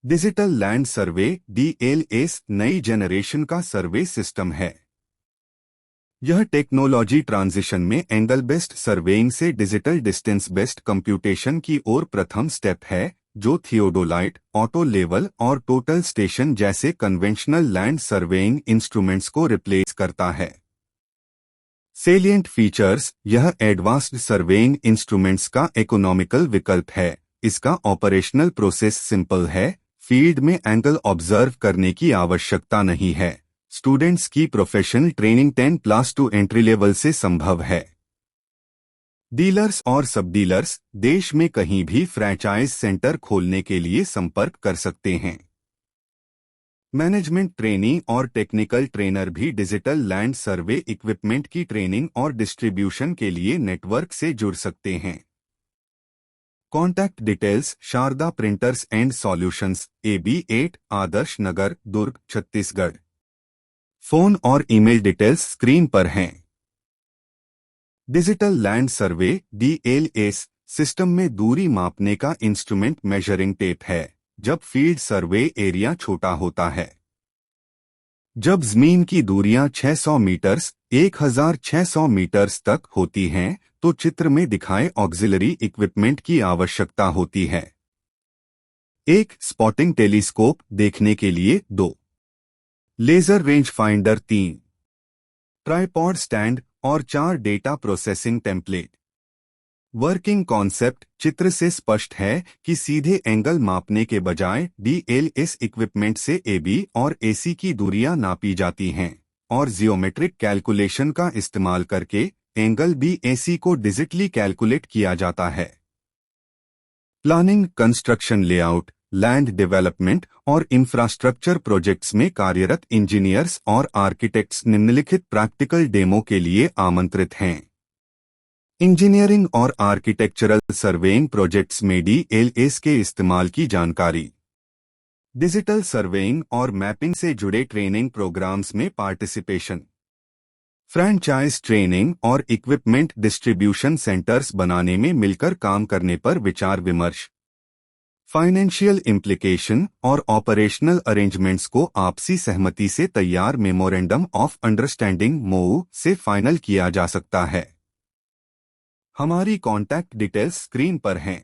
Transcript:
Digital land survey DLS नई generation का सर्वे system है। यह टेक्नोलॉजी ट्रांजिशन में एंगल बेस्ड सर्वेइंग से डिजिटल डिस्टेंस बेस्ड कंप्यूटेशन की ओर प्रथम स्टेप है, जो थियोडोलाइट, ऑटो लेवल और टोटल स्टेशन जैसे कन्वेंशनल लैंड सर्वेइंग इंस्ट्रूमेंट्स को रिप्लेस करता है। सेलिएंट फीचर्स: यह एडवांस्ड सर्वेइंग इंस्ट्रूमेंट्स का इकोनॉमिकल विकल्प है। इसका ऑपरेशनल प्रोसेस सिंपल है। फील्ड में एंगल ऑब्जर्व करने की आवश्यकता नहीं है। स्टूडेंट्स की प्रोफेशनल ट्रेनिंग 10+2 एंट्री लेवल से संभव है। डीलर्स और सब डीलर्स देश में कहीं भी फ्रैंचाइज सेंटर खोलने के लिए संपर्क कर सकते हैं। मैनेजमेंट ट्रेनी और टेक्निकल ट्रेनर भी डिजिटल लैंड सर्वे इक्विपमेंट की ट्रेनिंग और डिस्ट्रीब्यूशन के लिए नेटवर्क से जुड़ सकते हैं। Contact details: Sharda printers and solutions, AB 8, Adarsh Nagar, Durg, Chhattisgarh. Phone और ईमेल डिटेल्स स्क्रीन पर हैं। Digital land survey DLS system में दूरी मापने का इंस्ट्रूमेंट मेजरिंग टेप है। जब फील्ड सर्वे एरिया छोटा होता है, जब जमीन की दूरियां 600 मीटर्स 1600 मीटर्स तक होती हैं, तो चित्र में दिखाए ऑक्सिलरी इक्विपमेंट की आवश्यकता होती है। एक स्पॉटिंग टेलीस्कोप देखने के लिए 2, laser range finder 3, tripod stand और 4 data processing template. Working concept: चित्र से स्पष्ट है कि सीधे एंगल मापने के बजाय DLS इक्विपमेंट से AB और AC की दूरियां नापी जाती हैं और जियोमेट्रिक कैलकुलेशन का इस्तेमाल करके एंगल BAC को डिजिटली कैलकुलेट किया जाता है। Planning, construction, layout, land development और इंफ्रास्ट्रक्चर प्रोजेक्ट्स में कार्यरत इंजीनियर्स और आर्किटेक्ट्स निम्नलिखित प्रैक्टिकल डेमो के लिए आमंत्रित हैं। इंजीनियरिंग और आर्किटेक्चरल सर्वेइंग प्रोजेक्ट्स में DLS के इस्तेमाल की जानकारी। डिजिटल सर्वेइंग और मैपिंग से जुड़े ट्रेनिंग प्रोग्राम्स में पार्टिसिपेशन। फ्रैंचाइज ट्रेनिंग और इक्विपमेंट डिस्ट्रीब्यूशन सेंटर्स बनाने में मिलकर काम करने पर विचार विमर्श। फाइनेंशियल इम्प्लीकेशन और ऑपरेशनल अरेंजमेंट्स को आपसी सहमति से तैयार मेमोरेंडम ऑफ अंडरस्टैंडिंग MOU से फाइनल किया जा सकता है। हमारी कॉन्टैक्ट डिटेल्स स्क्रीन पर हैं।